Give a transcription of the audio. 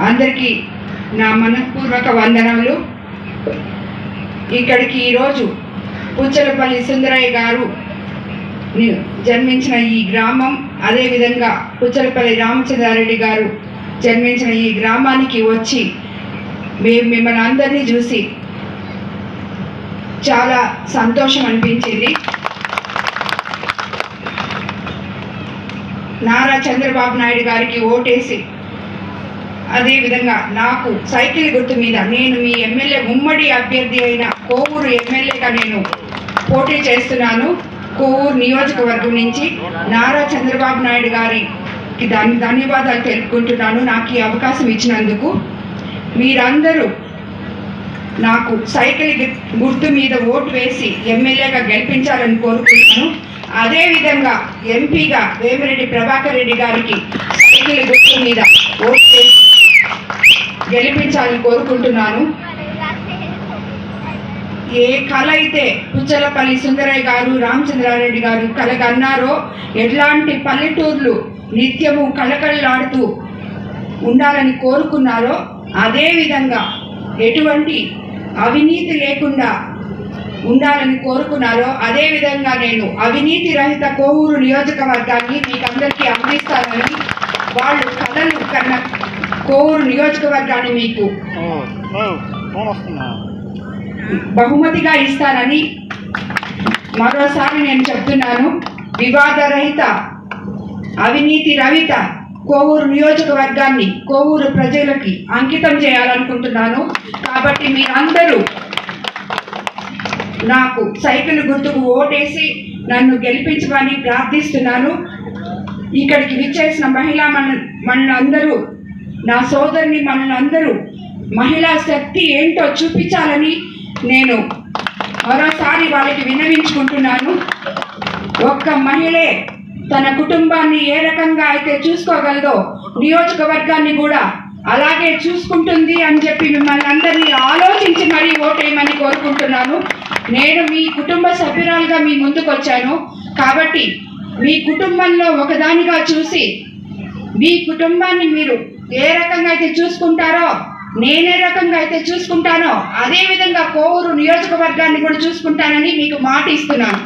అందరికీ నా మనపూర్వక వందనములు. ఇక్కడికి ఈరోజు పుచ్చలపల్లి సుందరయ్య గారు జన్మించిన ఈ గ్రామం, అదేవిధంగా పుచ్చలపల్లి రామచంద్రారెడ్డి గారు జన్మించిన ఈ గ్రామానికి వచ్చి మేము మిమ్మల్ని అందరినీ చూసి చాలా సంతోషం అనిపించింది. నారా చంద్రబాబు నాయుడు గారికి ఓటేసి, అదేవిధంగా నాకు సైకిల్ గుర్తు మీద నేను మీ ఎమ్మెల్యే ఉమ్మడి అభ్యర్థి అయిన కోవూరు ఎమ్మెల్యేగా నేను పోటీ చేస్తున్నాను. కోవూరు నియోజకవర్గం నుంచి నారా చంద్రబాబు నాయుడు గారికి ధన్యవాదాలు తెలుపుకుంటున్నాను నాకు ఈ అవకాశం ఇచ్చినందుకు. మీరందరూ నాకు సైకిల్ గుర్తు మీద ఓటు వేసి ఎమ్మెల్యేగా గెలిపించాలని కోరుకుంటున్నాను. అదేవిధంగా ఎంపీగా వేమిరెడ్డి ప్రభాకర్ రెడ్డి గారికి సైకిల్ గుర్తు మీద ఓటు వేసి గెలిపించాలని కోరుకుంటున్నాను. ఏ కళ అయితే పుచ్చలపల్లి సుందరయ్య గారు, రామచంద్రారెడ్డి గారు కలగన్నారో, ఎట్లాంటి పల్లెటూర్లు నిత్యము కళకళలాడుతూ ఉండాలని కోరుకున్నారో, అదేవిధంగా ఎటువంటి అవినీతి లేకుండా ఉండాలని కోరుకున్నారో, అదేవిధంగా నేను అవినీతి రహిత కోవూరు నియోజకవర్గాన్ని మీకందరికీ అందిస్తానని, వాళ్ళు కళలు కన్నా కోవూరు నియోజకవర్గాన్ని మీకు బహుమతిగా ఇస్తానని మరోసారి నేను చెప్తున్నాను. వివాదరహిత, అవినీతి రహిత కోవూరు నియోజకవర్గాన్ని కోవూరు ప్రజలకి అంకితం చేయాలనుకుంటున్నాను. కాబట్టి మీరందరూ నాకు సైకిల్ గుర్తుకు ఓటేసి నన్ను గెలిపించమని ప్రార్థిస్తున్నాను. ఇక్కడికి విచ్చేసిన మహిళా మనందరూ, నా సోదరుని మనందరూ మహిళా శక్తి ఏంటో చూపించాలని నేను మరోసారి వాళ్ళకి విన్నవించుకుంటున్నాను. ఒక్క మహిళే తన కుటుంబాన్ని ఏ రకంగా అయితే చూసుకోగలదో నియోజకవర్గాన్ని కూడా అలాగే చూసుకుంటుంది అని చెప్పి మిమ్మల్ని అందరినీ ఆలోచించి మరీ ఓటేయమని కోరుకుంటున్నాను. నేను మీ కుటుంబ సభ్యురాలుగా మీ ముందుకు వచ్చాను. కాబట్టి మీ కుటుంబంలో ఒకదానిగా చూసి మీ కుటుంబాన్ని మీరు ఏ రకంగా అయితే చూసుకుంటారో, నేనే రకంగా అయితే చూసుకుంటానో అదే విధంగా కోవూరు నియోజకవర్గాన్ని కూడా చూసుకుంటానని మీకు మాట ఇస్తున్నాను.